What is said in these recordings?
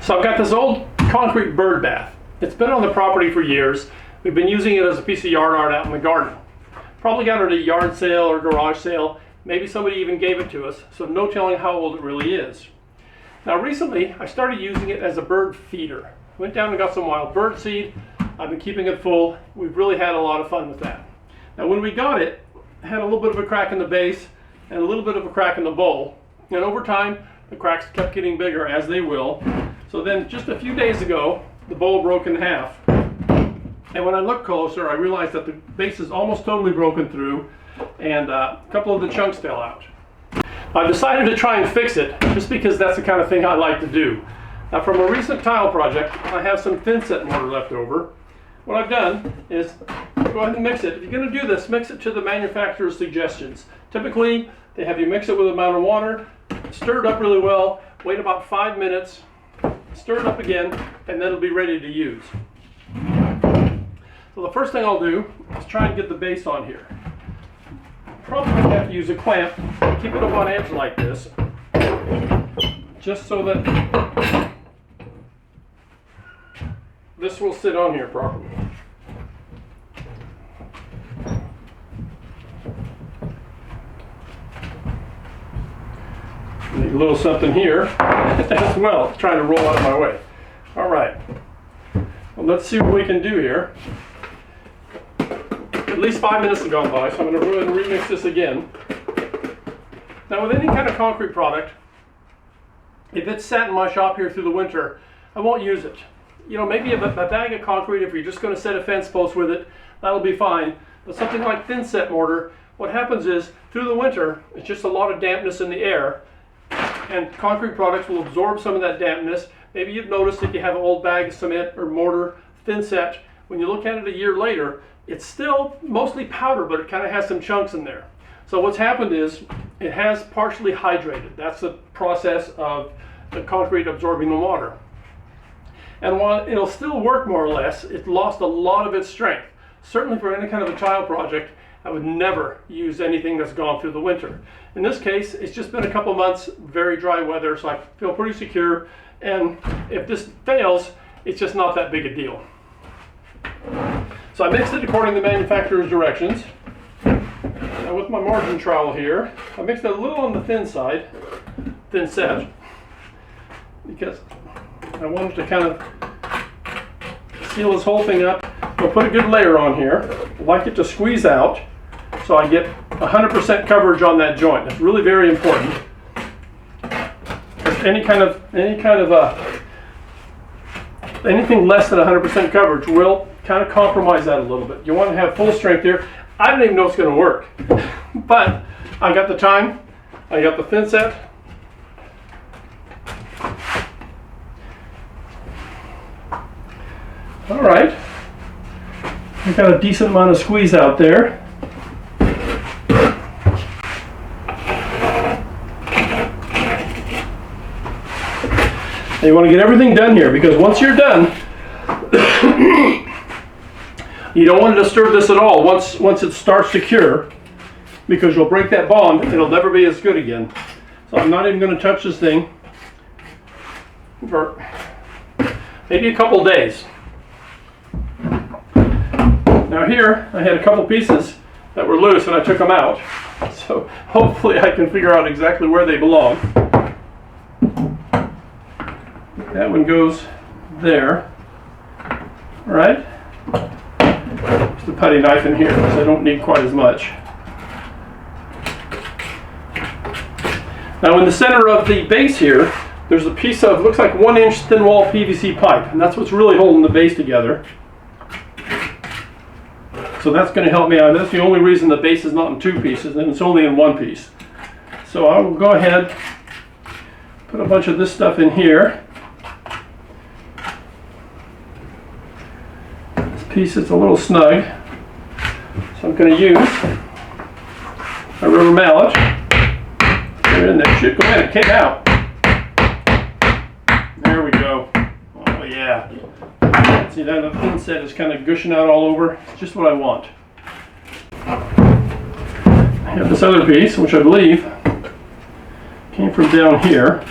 So I've got this old concrete bird bath. It's been on the property for years. We've been using it as a piece of yard art out in the garden. Probably got it at a yard sale or garage sale. Maybe somebody even gave it to us, so no telling how old it really is. Now recently, I started using it as a bird feeder. Went down and got some wild bird seed. I've been keeping it full. We've really had a lot of fun with that. Now when we got it, it had a little bit of a crack in the base and a little bit of a crack in the bowl. And over time, the cracks kept getting bigger, as they will. So then just a few days ago, the bowl broke in half. And when I looked closer, I realized that the base is almost totally broken through and a couple of the chunks fell out. I decided to try and fix it just because that's the kind of thing I like to do. Now from a recent tile project, I have some thin set mortar left over. What I've done is go ahead and mix it. If you're going to do this, mix it to the manufacturer's suggestions. Typically, they have you mix it with an amount of water, stir it up really well, wait about 5 minutes, stir it up again, and then it'll be ready to use. So the first thing I'll do is try and get the base on here. Probably going to have to use a clamp to keep it up on edge like this, just so that this will sit on here properly. Need a little something here as well, trying to roll out of my way. All right, well, let's see what we can do here. At least 5 minutes have gone by, so I'm going to go ahead and remix this again. Now with any kind of concrete product, if it's sat in my shop here through the winter, I won't use it. You know, maybe a bag of concrete, if you're just going to set a fence post with it, that'll be fine. But something like thin set mortar, what happens is, through the winter, it's just a lot of dampness in the air, and concrete products will absorb some of that dampness. Maybe you've noticed if you have an old bag of cement or mortar, thin set, when you look at it a year later, it's still mostly powder, but it kind of has some chunks in there. So what's happened is, it has partially hydrated. That's the process of the concrete absorbing the water. And while it'll still work more or less, it lost a lot of its strength. Certainly for any kind of a tile project, I would never use anything that's gone through the winter. In this case, it's just been a couple months, very dry weather, so I feel pretty secure. And if this fails, it's just not that big a deal. So I mixed it according to the manufacturer's directions. Now with my margin trowel here, I mixed it a little on the thin side, thin set, because I wanted to kind of seal this whole thing up. I'll put a good layer on here. I like it to squeeze out so I get 100% coverage on that joint. It's really very important. Anything less than 100% coverage will kind of compromise that a little bit. You want to have full strength here. I don't even know if it's going to work, but I got the time, I got the thin set. All right, I got a decent amount of squeeze out there. And you want to get everything done here, because once you're done, you don't want to disturb this at all once it starts to cure, because you'll break that bond. It'll never be as good again. So I'm not even going to touch this thing for maybe a couple days. Now here, I had a couple pieces that were loose and I took them out. So hopefully I can figure out exactly where they belong. That one goes there. All right. Just a putty knife in here because I don't need quite as much. Now in the center of the base here, there's a piece of, looks like 1 inch thin wall PVC pipe, and that's what's really holding the base together. So that's going to help me out. That's the only reason the base is not in 2 pieces, and it's only in 1 piece. So I will go ahead, put a bunch of this stuff in here. This piece is a little snug, so I'm going to use a rubber mallet. Get it in there. Should go ahead and came out. There we go. Oh yeah. See that the thin set is kind of gushing out all over. It's just what I want. I have this other piece, which I believe came from down here.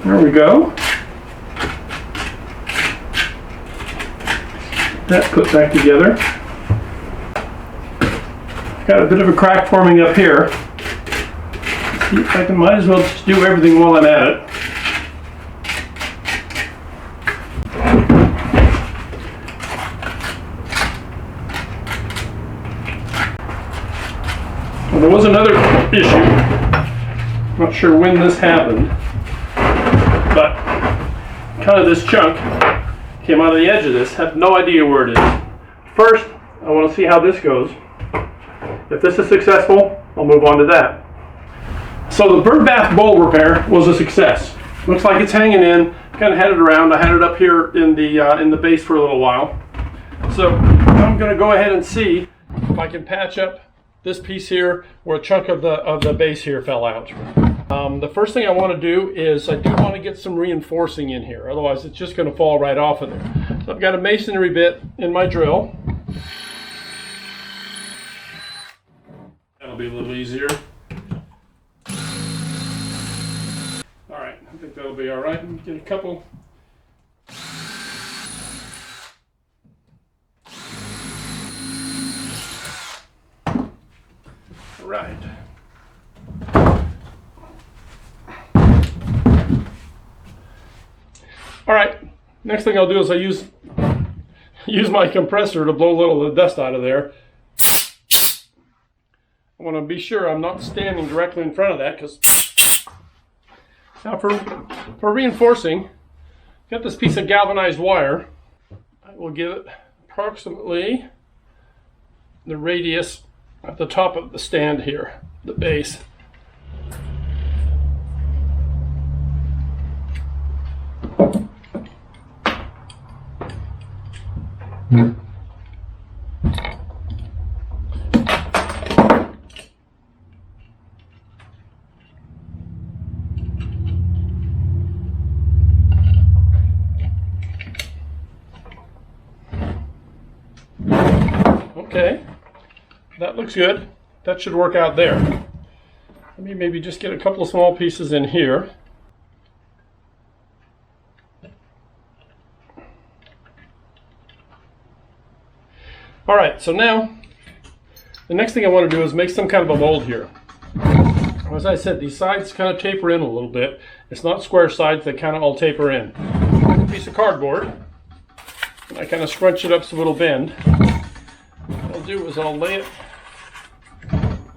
There we go. That put back together. Got a bit of a crack forming up here. I might as well just do everything while I'm at it. Well, there was another issue. I'm not sure when this happened, but kind of this chunk came out of the edge of this. Have no idea where it is. First, I want to see how this goes. If this is successful, I'll move on to that. So the Birdbath bowl repair was a success. Looks like it's hanging in. Kind of had it around. I had it up here in the base for a little while. So I'm going to go ahead and see if I can patch up this piece here where a chunk of the base here fell out. The first thing I want to do is I do want to get some reinforcing in here. Otherwise, it's just going to fall right off of there. So I've got a masonry bit in my drill. That'll be a little easier. All right, I think that'll be all right. Get a couple. All right. All right, next thing I'll do is I use my compressor to blow a little of the dust out of there. I want to be sure I'm not standing directly in front of that, because now for reinforcing, got this piece of galvanized wire. I will give it approximately the radius at the top of the stand here, the base. Okay, that looks good. That should work out there. Let me maybe just get a couple of small pieces in here. All right, so now the next thing I want to do is make some kind of a mold here. As I said, these sides kind of taper in a little bit. It's not square sides, they kind of all taper in. Take a piece of cardboard, and I kind of scrunch it up so it'll bend. What I'll do is I'll lay it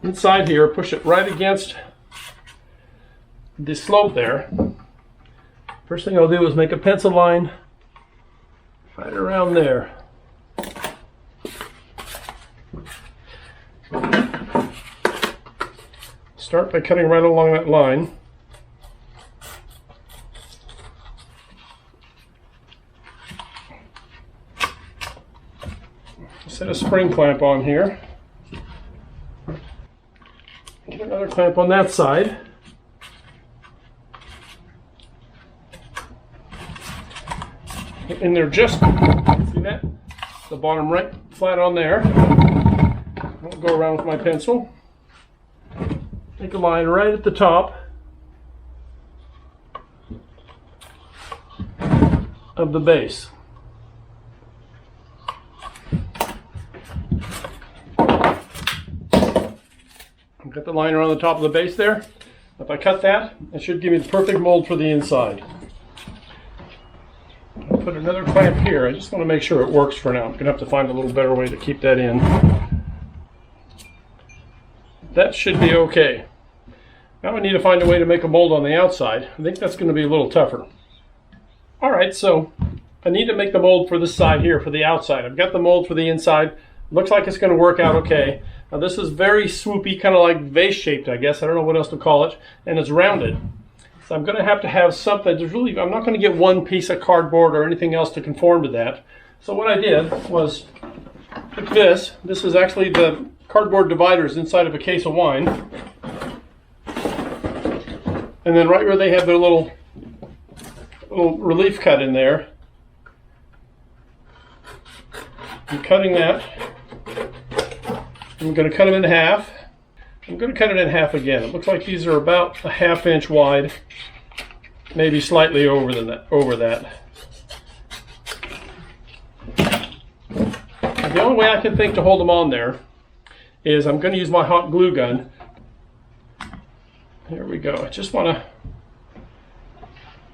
inside here, push it right against the slope there. First thing I'll do is make a pencil line right around there. Start by cutting right along that line. Set a spring clamp on here. Get another clamp on that side. Get in there just, see that? The bottom right flat on there. I'll go around with my pencil. Take a line right at the top of the base. I've got the line around the top of the base there. If I cut that, it should give me the perfect mold for the inside. I'll put another clamp here. I just want to make sure it works for now. I'm going to have to find a little better way to keep that in. That should be okay. Now I need to find a way to make a mold on the outside. I think that's going to be a little tougher. All right, so I need to make the mold for this side here, for the outside. I've got the mold for the inside. Looks like it's going to work out okay. Now this is very swoopy, kind of like vase shaped, I guess. I don't know what else to call it. And it's rounded. So I'm going to have something. I'm not going to get one piece of cardboard or anything else to conform to that. So what I did was took this. This is actually the cardboard dividers inside of a case of wine. And then right where they have their little relief cut in there, I'm cutting that. I'm going to cut them in half. I'm going to cut it in half again. It looks like these are about a ½ inch wide. maybe slightly over that. The only way I can think to hold them on there is I'm going to use my hot glue gun. Here we go. I just want to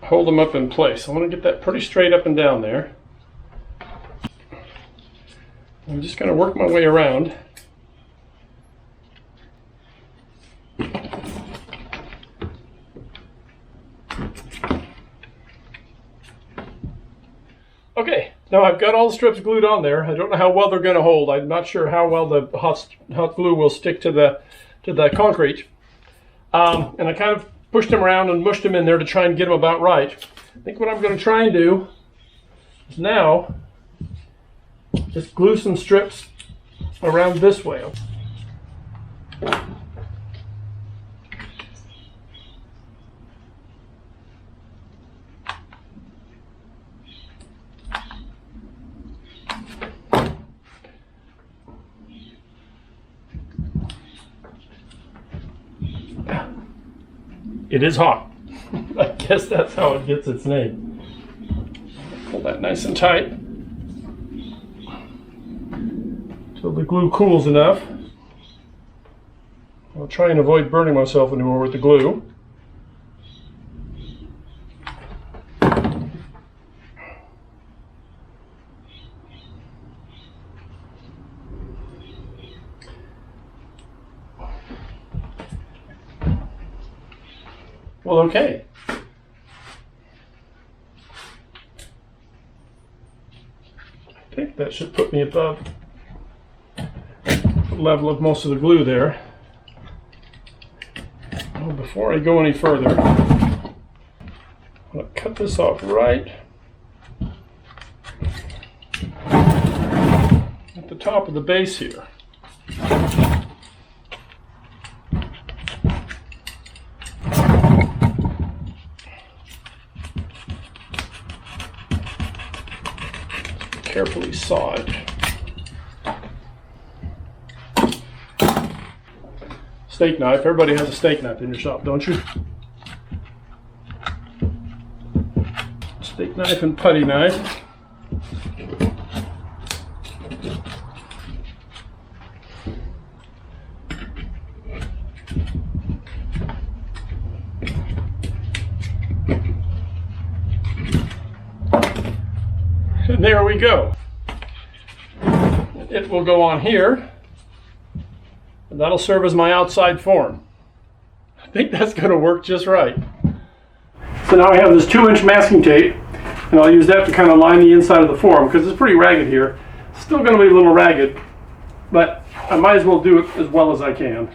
hold them up in place. I want to get that pretty straight up and down there. I'm just going to work my way around. Okay, now I've got all the strips glued on there. I don't know how well they're going to hold. I'm not sure how well the hot glue will stick to the concrete. And I kind of pushed them around and mushed them in there to try and get them about right. I think what I'm going to try and do is now just glue some strips around this way. It is hot. I guess that's how it gets its name. Pull that nice and tight until the glue cools enough. I'll try and avoid burning myself anymore with the glue. Well, okay. I think that should put me above the level of most of the glue there. Well, before I go any further, I'm going to cut this off right at the top of the base here. Carefully saw it. Steak knife. Everybody has a steak knife in your shop, don't you? Steak knife and putty knife. And there we go. It will go on here, and that'll serve as my outside form. I think that's going to work just right. So now I have this 2-inch masking tape, and I'll use that to kind of line the inside of the form because it's pretty ragged here. It's still going to be a little ragged, but I might as well do it as well as I can.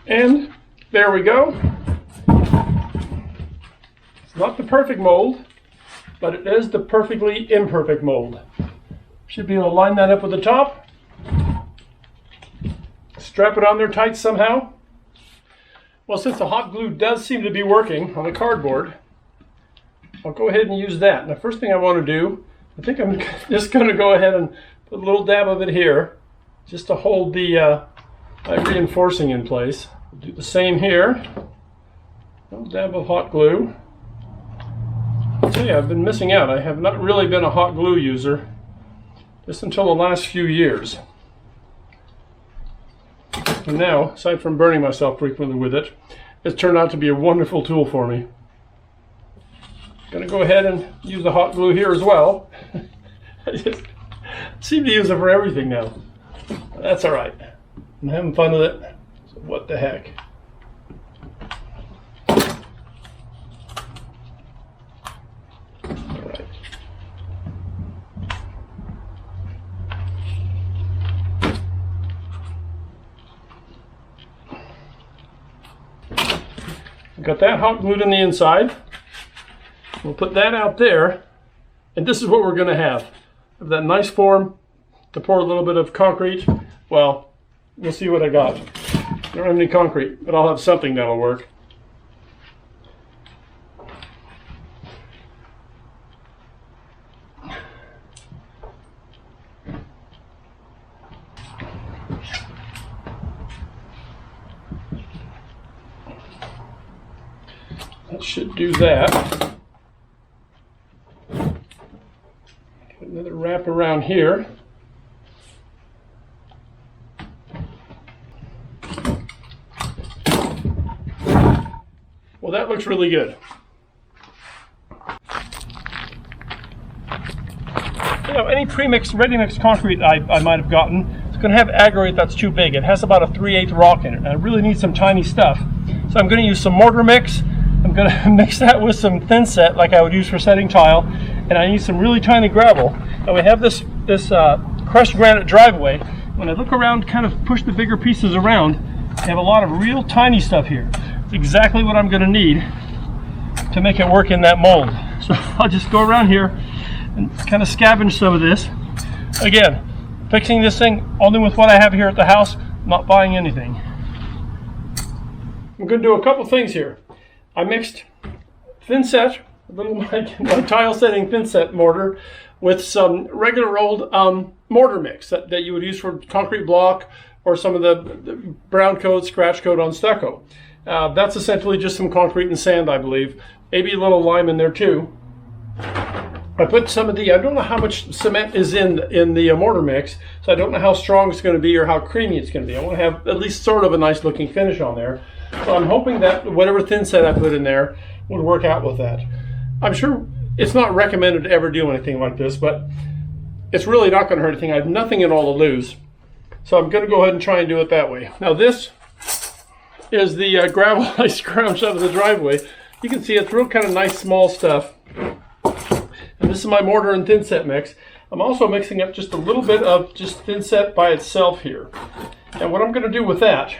And there we go. It's not the perfect mold, but it is the perfectly imperfect mold. Should be able to line that up with the top. Strap it on there tight somehow. Well, since the hot glue does seem to be working on the cardboard, I'll go ahead and use that. And the first thing I want to do, I think I'm just going to go ahead and put a little dab of it here, just to hold the reinforcing in place. We'll do the same here. A little dab of hot glue. I'll tell you, I've been missing out. I have not really been a hot glue user just until the last few years. And now, aside from burning myself frequently with it, it's turned out to be a wonderful tool for me. I'm going to go ahead and use the hot glue here as well. I just seem to use it for everything now. That's all right. I'm having fun with it, so what the heck. Got that hot glued on the inside. We'll put that out there, and this is what we're going to have. That nice form to pour a little bit of concrete. Well, we'll see what I got. I don't have any concrete, but I'll have something that'll work. That should do that. Get another wrap around here. Well, that looks really good. You know, any pre-mixed, ready-mixed concrete I might have gotten, it's going to have aggregate that's too big. It has about a 3/8 rock in it, and I really need some tiny stuff. So I'm going to use some mortar mix. I'm going to mix that with some thin set like I would use for setting tile, and I need some really tiny gravel. And we have this crushed granite driveway. When I look around, kind of push the bigger pieces around, I have a lot of real tiny stuff here. It's exactly what I'm going to need to make it work in that mold. So I'll just go around here and kind of scavenge some of this. Again, fixing this thing only with what I have here at the house, not buying anything. I'm going to do a couple things here. I mixed thin set, a little my tile setting thin set mortar, with some regular old mortar mix that you would use for concrete block or some of the brown coat, scratch coat on stucco. That's essentially just some concrete and sand, I believe. Maybe a little lime in there too. I put some of I don't know how much cement is in the mortar mix, so I don't know how strong it's going to be or how creamy it's going to be. I want to have at least sort of a nice looking finish on there. So I'm hoping that whatever thin set I put in there would work out with that. I'm sure it's not recommended to ever do anything like this, but it's really not going to hurt anything. I have nothing at all to lose. So I'm going to go ahead and try and do it that way. Now this is the gravel I scrounged out of the driveway. You can see it's real kind of nice small stuff. And this is my mortar and thin set mix. I'm also mixing up just a little bit of just thin set by itself here. And what I'm going to do with that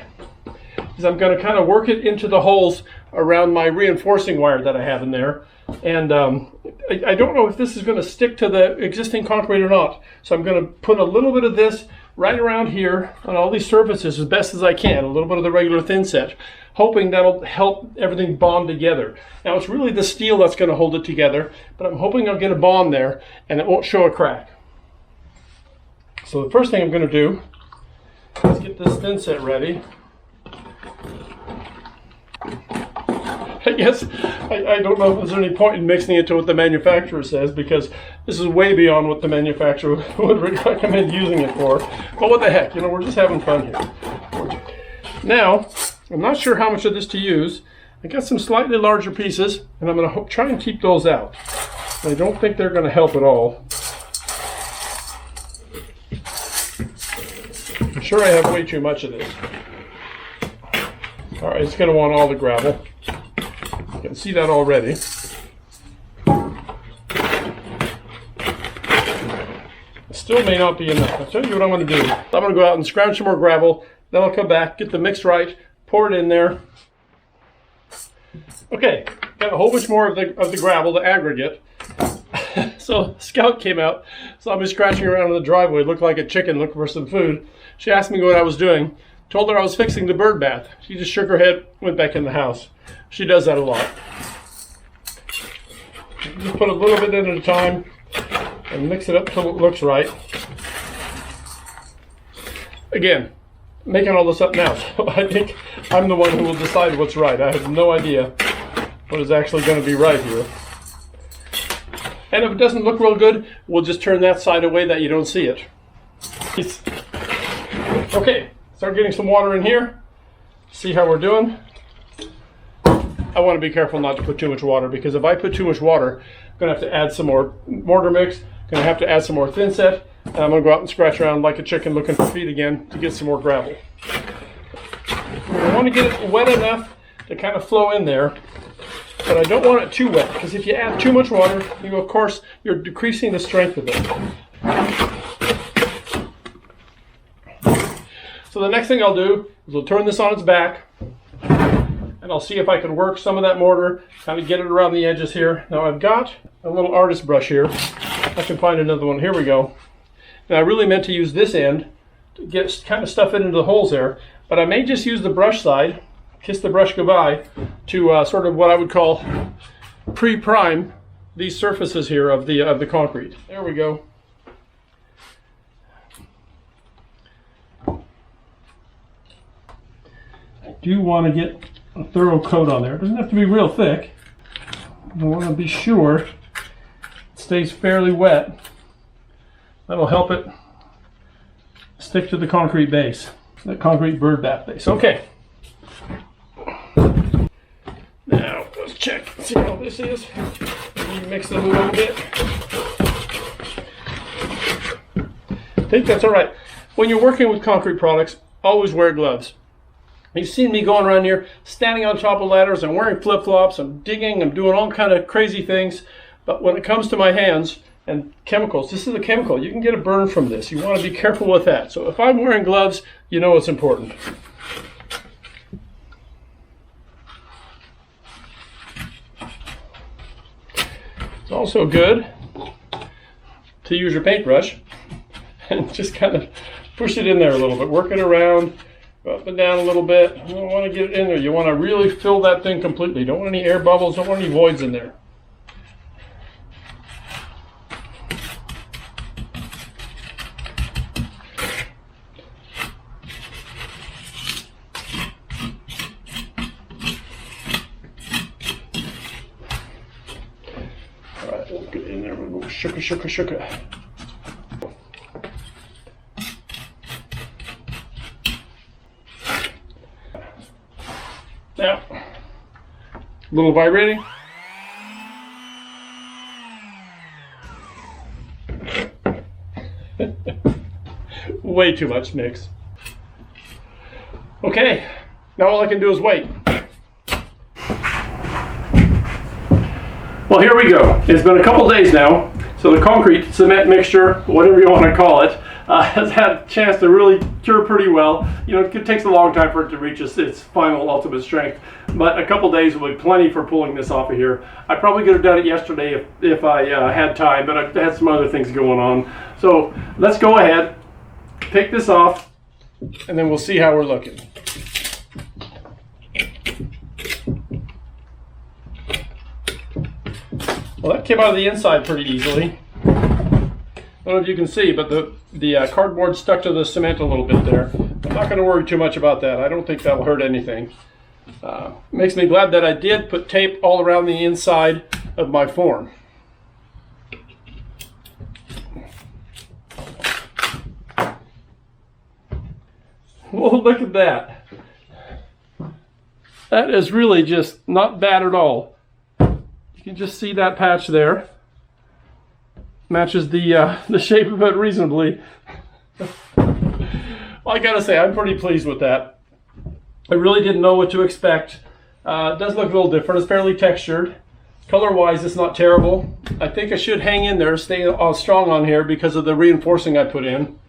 is I'm going to kind of work it into the holes around my reinforcing wire that I have in there. And I don't know if this is going to stick to the existing concrete or not. So I'm going to put a little bit of this right around here on all these surfaces as best as I can, a little bit of the regular thin set, hoping that'll help everything bond together. Now it's really the steel that's going to hold it together, but I'm hoping I'll get a bond there and it won't show a crack. So the first thing I'm going to do is get this thin set ready. I guess I don't know if there's any point in mixing it to what the manufacturer says, because this is way beyond what the manufacturer would recommend using it for. But what the heck, you know, we're just having fun here. Now, I'm not sure how much of this to use. I got some slightly larger pieces, and I'm going to try and keep those out. I don't think they're going to help at all. I'm sure I have way too much of this. All right, it's going to want all the gravel. You can see that already. It still may not be enough. I'll tell you what I'm going to do. I'm going to go out and scrounge some more gravel. Then I'll come back, get the mix right, pour it in there. Okay, got a whole bunch more of the gravel, the aggregate. So Scout came out, saw me scratching around in the driveway, looked like a chicken looking for some food. She asked me what I was doing. Told her I was fixing the bird bath. She just shook her head, went back in the house. She does that a lot. Just put a little bit in at a time and mix it up till it looks right. Again, making all this up now, so I think I'm the one who will decide what's right. I have no idea what is actually going to be right here. And if it doesn't look real good, we'll just turn that side away that you don't see it. Okay, start getting some water in here. See how we're doing. I want to be careful not to put too much water, because if I put too much water, I'm going to have to add some more mortar mix, going to have to add some more thin set, and I'm going to go out and scratch around like a chicken looking for feet again to get some more gravel. I want to get it wet enough to kind of flow in there, but I don't want it too wet, because if you add too much water, of course, you're decreasing the strength of it. So the next thing I'll do is I'll turn this on its back, and I'll see if I can work some of that mortar, kind of get it around the edges here. Now I've got a little artist brush here. I can find another one. Here we go. And I really meant to use this end to get kind of stuff into the holes there, but I may just use the brush side, kiss the brush goodbye, to sort of what I would call pre-prime these surfaces here of the concrete. There we go. I do want to get a thorough coat on there. It doesn't have to be real thick. I want to be sure it stays fairly wet. That'll help it stick to the concrete base, the concrete bird bath base. Okay. Now let's check, see how this is. Maybe mix them a little bit. I think that's all right. When you're working with concrete products, always wear gloves. You've seen me going around here, standing on top of ladders, I'm wearing flip-flops, I'm digging, I'm doing all kind of crazy things. But when it comes to my hands and chemicals, this is a chemical. You can get a burn from this. You want to be careful with that. So if I'm wearing gloves, you know it's important. It's also good to use your paintbrush and just kind of push it in there a little bit, work it around, up and down a little bit. You don't want to get it in there. You want to really fill that thing completely. Don't want any air bubbles, don't want any voids in there. All right, we'll get in there. We'll go shooka. Now, a little vibrating. Way too much mix. Okay, now all I can do is wait. Well, here we go. It's been a couple days now, so the concrete cement mixture, whatever you want to call it, has had a chance to really cure pretty well. You know, it takes a long time for it to reach its final ultimate strength, but a couple days will be plenty for pulling this off of here. I probably could have done it yesterday if I had time, but I had some other things going on. So let's go ahead, take this off, and then we'll see how we're looking. Well, that came out of the inside pretty easily. I don't know if you can see, but the cardboard stuck to the cement a little bit there. I'm not going to worry too much about that. I don't think that'll hurt anything. Makes me glad that I did put tape all around the inside of my form. Whoa, look at that. That is really just not bad at all. You can just see that patch there. Matches the shape of it reasonably. Well, I gotta say, I'm pretty pleased with that. I really didn't know what to expect. It does look a little different. It's fairly textured. Color-wise, it's not terrible. I think I should hang in there, stay strong on here because of the reinforcing I put in.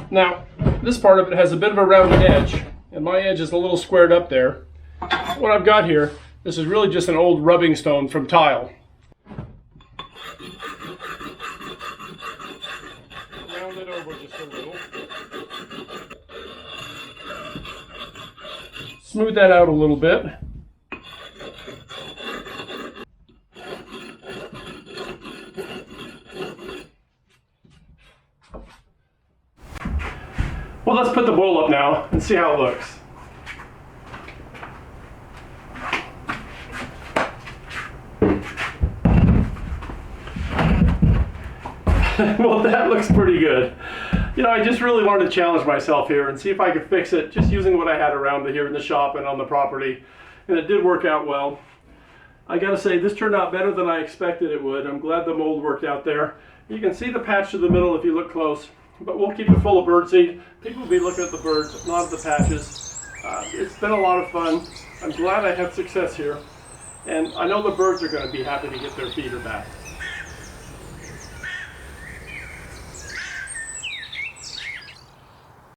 Now, this part of it has a bit of a rounded edge, and my edge is a little squared up there. What I've got here, this is really just an old rubbing stone from tile. Round it over just a little. Smooth that out a little bit. Well, let's put the bowl up now and see how it looks. Well, that looks pretty good. You know, I just really wanted to challenge myself here and see if I could fix it just using what I had around here in the shop and on the property. And it did work out well. I gotta say, this turned out better than I expected it would. I'm glad the mold worked out there. You can see the patch to the middle if you look close, but we'll keep it full of birdseed. People will be looking at the birds, not at the patches. It's been a lot of fun. I'm glad I had success here. And I know the birds are gonna be happy to get their feeder back.